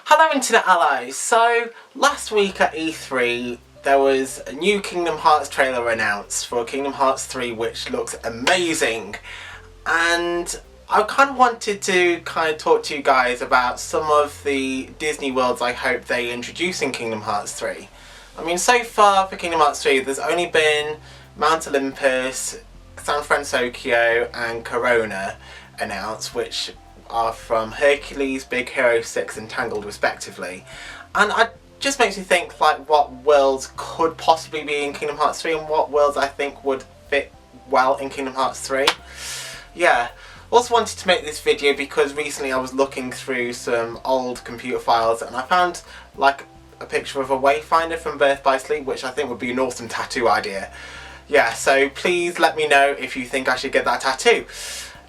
Hello Internet Allies! So, last week at E3 there was a new Kingdom Hearts trailer announced for Kingdom Hearts 3 which looks amazing, and I kind of wanted to talk to you guys about some of the Disney worlds I hope they introduce in Kingdom Hearts 3. I mean, so far for Kingdom Hearts 3 there's only been Mount Olympus, San Francisco and Corona announced, which are from Hercules, Big Hero 6 and Tangled respectively. And it just makes me think like what worlds could possibly be in Kingdom Hearts 3 and what worlds I think would fit well in Kingdom Hearts 3. Yeah. Also wanted to make this video because recently I was looking through some old computer files and I found like a picture of a Wayfinder from Birth by Sleep, which I think would be an awesome tattoo idea. Yeah, so please let me know if you think I should get that tattoo.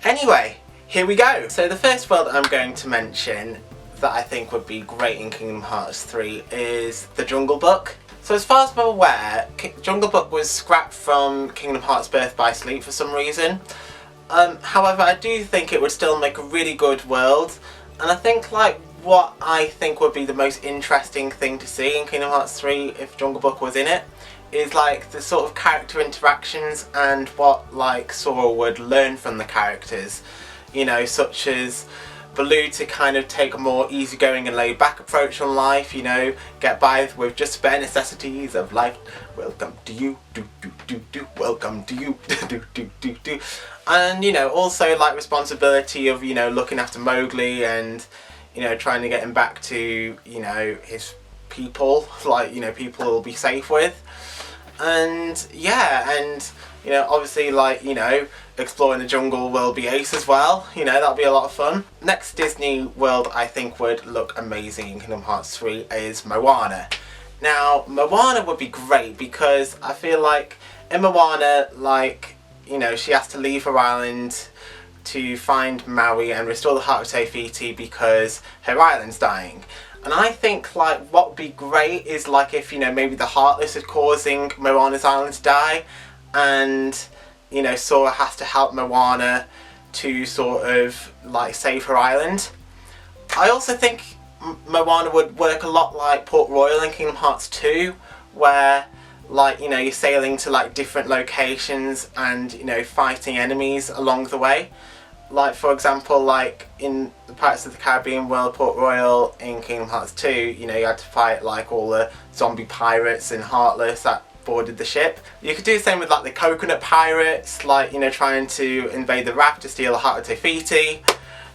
Anyway, here we go! So the first world I'm going to mention that I think would be great in Kingdom Hearts 3 is the Jungle Book. So as far as I'm aware, Jungle Book was scrapped from Kingdom Hearts Birth by Sleep for some reason. However, I do think it would still make a really good world, and I think like what I think would be the most interesting thing to see in Kingdom Hearts 3 if Jungle Book was in it is like the sort of character interactions and what like Sora would learn from the characters. You know, such as Baloo to kind of take a more easygoing and laid back approach on life, you know, get by with just bare necessities of life. Welcome to you, welcome to you, And, you know, also like responsibility of, you know, looking after Mowgli and, you know, trying to get him back to, you know, his people, like, you know, people he'll be safe with. And, yeah, and, you know, obviously, like, you know, exploring the jungle will be ace as well. You know, that'll be a lot of fun. Next Disney world I think would look amazing in Kingdom Hearts 3 is Moana. Now, Moana would be great because I feel like in Moana, like, you know, she has to leave her island to find Maui and restore the heart of Te Fiti because her island's dying. And I think like what would be great is like if, you know, maybe the Heartless is causing Moana's island to die and, you know, Sora has to help Moana to sort of like save her island. I also think Moana would work a lot like Port Royal in Kingdom Hearts 2, where like, you know, you're sailing to like different locations and, you know, fighting enemies along the way. Like for example, like in the Pirates of the Caribbean world, Port Royal in Kingdom Hearts 2, you know, you had to fight like all the zombie pirates and Heartless that boarded the ship. You could do the same with like the coconut pirates, like, you know, trying to invade the raft to steal the heart of Te Fiti.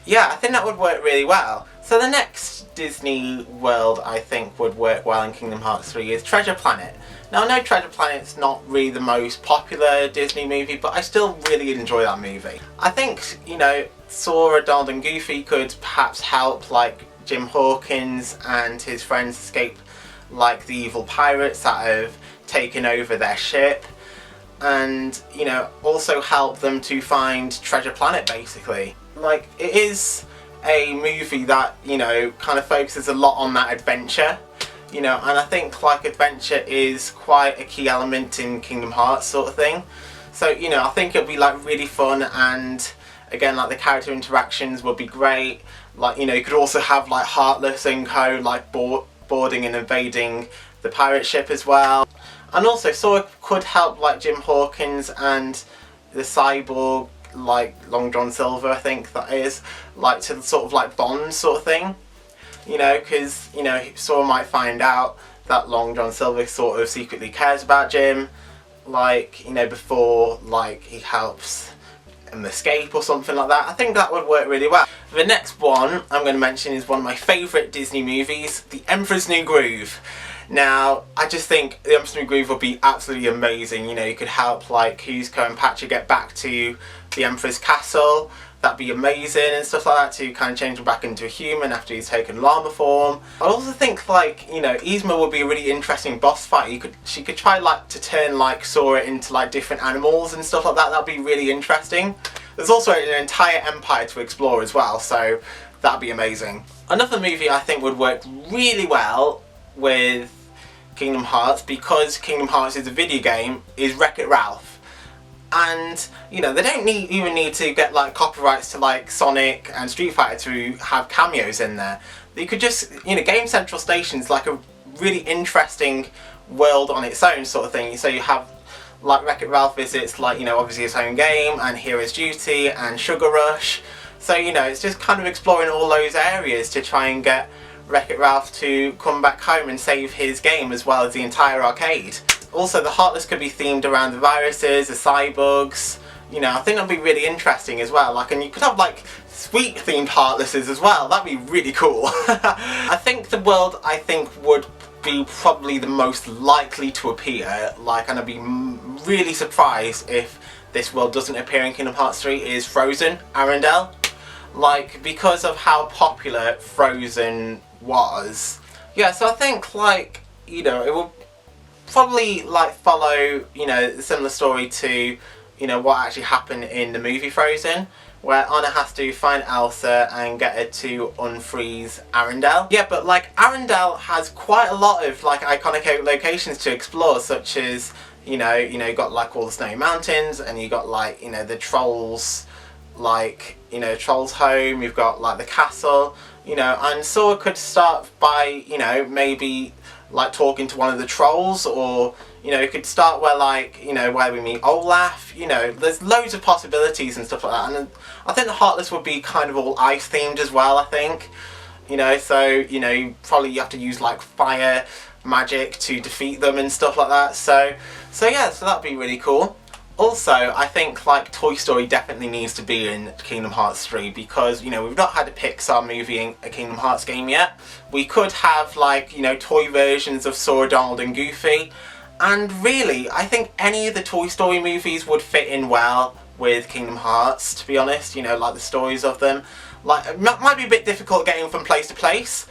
Yeah, I think that would work really well. So the next Disney world I think would work well in Kingdom Hearts 3 is Treasure Planet. Now I know Treasure Planet's not really the most popular Disney movie, but I still really enjoy that movie. I think, you know, Sora, Donald and Goofy could perhaps help like Jim Hawkins and his friends escape like the evil pirates that have taken over their ship, and, you know, also help them to find Treasure Planet basically. Like, it is a movie that, you know, kind of focuses a lot on that adventure, you know, and I think like adventure is quite a key element in Kingdom Hearts sort of thing. So, you know, I think it'll be like really fun, and again like the character interactions will be great. Like, you know, you could also have like Heartless and co like boarding and invading the pirate ship as well. And also Sora could help like Jim Hawkins and the cyborg like Long John Silver, I think that is, like to sort of like bond sort of thing. You know, because, you know, Sora might find out that Long John Silver sort of secretly cares about Jim, like, you know, before like he helps him escape or something like that. I think that would work really well. The next one I'm going to mention is one of my favourite Disney movies, The Emperor's New Groove. Now, I just think The Emperor's New Groove would be absolutely amazing. You know, you could help like Kuzco and Pacha get back to the Emperor's castle. That'd be amazing and stuff like that, to kind of change him back into a human after he's taken llama form. I also think like, you know, Yzma would be a really interesting boss fight. She could try like to turn like Sora into like different animals and stuff like that. That'd be really interesting. There's also an entire empire to explore as well, so that'd be amazing. Another movie I think would work really well with Kingdom Hearts, because Kingdom Hearts is a video game, is WreckIt Ralph. And, you know, they don't even need to get like copyrights to like Sonic and Street Fighter to have cameos in there. you could just, you know, Game Central Station's like a really interesting world on its own sort of thing. So you have like WreckIt Ralph visits, like, you know, obviously its own game, and Hero's Duty and Sugar Rush. So, you know, it's just kind of exploring all those areas to try and get WreckIt Ralph to come back home and save his game as well as the entire arcade. Also, the Heartless could be themed around the viruses, the cyborgs. You know, I think that'd be really interesting as well. Like, and you could have like sweet themed Heartlesses as well. That'd be really cool. I think the world would be probably the most likely to appear, like, and I'd be really surprised if this world doesn't appear in Kingdom Hearts 3, is Frozen, Arendelle. Like, because of how popular Frozen was. Yeah, so I think, like, you know, it will probably like follow, you know, a similar story to, you know, what actually happened in the movie Frozen, where Anna has to find Elsa and get her to unfreeze Arendelle. Yeah, but like Arendelle has quite a lot of like iconic locations to explore, such as, you got like all the snowy mountains, and you got like, you know, the trolls, like, you know, Troll's home, you've got like the castle, you know, and Sora could start by, you know, maybe like talking to one of the trolls, or, you know, it could start where, like, you know, where we meet Olaf. You know, there's loads of possibilities and stuff like that, and I think the Heartless would be kind of all ice themed as well, I think. You know, so, you know, you have to use like fire magic to defeat them and stuff like that, so yeah, so that'd be really cool. Also, I think like Toy Story definitely needs to be in Kingdom Hearts 3, because, you know, we've not had a Pixar movie in a Kingdom Hearts game yet. We could have, like, you know, toy versions of Sora, Donald and Goofy, and really, I think any of the Toy Story movies would fit in well with Kingdom Hearts, to be honest. You know, like the stories of them. Like, it might be a bit difficult getting from place to place,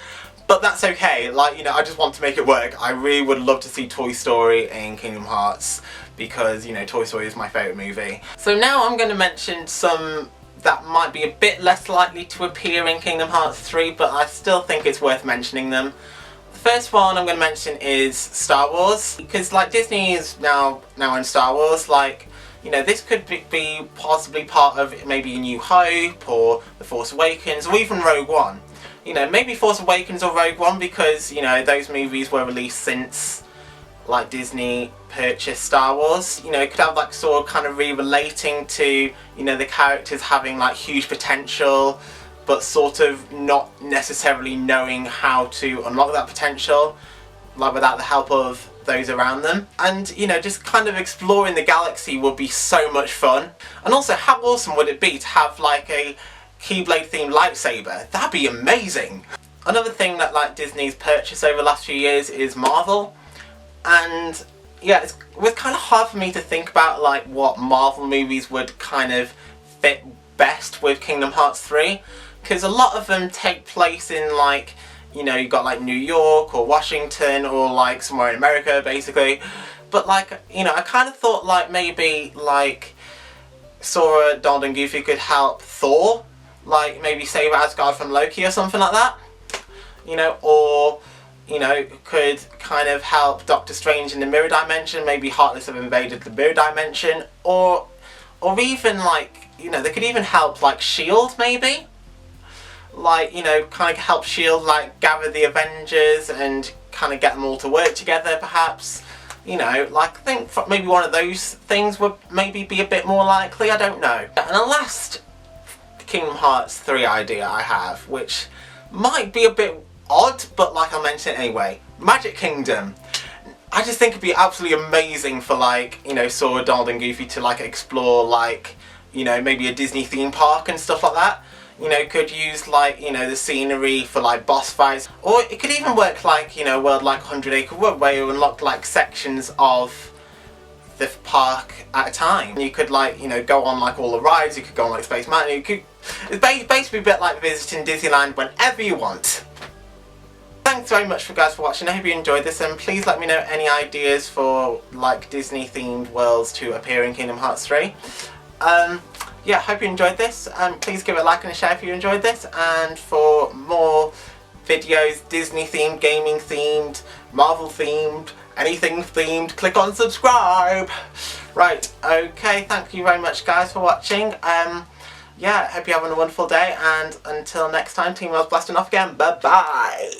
but that's okay. Like, you know, I just want to make it work. I really would love to see Toy Story in Kingdom Hearts, because, you know, Toy Story is my favourite movie. So now I'm going to mention some that might be a bit less likely to appear in Kingdom Hearts 3, but I still think it's worth mentioning them. The first one I'm going to mention is Star Wars, because like Disney is now in Star Wars. Like, you know, this could be possibly part of maybe A New Hope or The Force Awakens, or even Rogue One. You know, maybe Force Awakens or Rogue One, because, you know, those movies were released since like Disney purchased Star Wars. You know, it could have like sort of kind of re-relating to, you know, the characters having like huge potential, but sort of not necessarily knowing how to unlock that potential, like without the help of those around them. And, you know, just kind of exploring the galaxy would be so much fun. And also, how awesome would it be to have like a Keyblade themed lightsaber? That'd be amazing. Another thing that like Disney's purchased over the last few years is Marvel. And yeah, it was kind of hard for me to think about like what Marvel movies would kind of fit best with Kingdom Hearts 3, because a lot of them take place in, like, you know, you've got like New York or Washington or like somewhere in America basically. But like, you know, I kind of thought like maybe like Sora, Donald and Goofy could help Thor, like maybe save Asgard from Loki or something like that, you know, or, you know, could kind of help Doctor Strange in the mirror dimension. Maybe Heartless have invaded the mirror dimension, or even like, you know, they could even help like S.H.I.E.L.D. maybe, like, you know, kind of help S.H.I.E.L.D. like gather the Avengers and kind of get them all to work together perhaps. You know, like, I think maybe one of those things would maybe be a bit more likely, I don't know. And the last Kingdom Hearts 3 idea I have, which might be a bit odd, but like I'll mention it anyway. Magic Kingdom. I just think it'd be absolutely amazing for, like, you know, Sora, Donald and Goofy to like explore, like, you know, maybe a Disney theme park and stuff like that. You know, could use like, you know, the scenery for like boss fights, or it could even work like, you know, World like 100 Acre Wood, where you unlock like sections of the park at a time. You could, like, you know, go on like all the rides, you could go on like Space Mountain, you could, it's basically a bit like visiting Disneyland whenever you want. Thanks very much for watching. I hope you enjoyed this, and please let me know any ideas for like Disney themed worlds to appear in Kingdom Hearts 3. Yeah, hope you enjoyed this. Please give it a like and a share if you enjoyed this, and for more videos, Disney themed, gaming themed, Marvel themed, anything themed, click on subscribe. Right, okay, thank you very much guys for watching. yeah, hope you're having a wonderful day, and until next time, Team Wales blasting off again. Bye bye.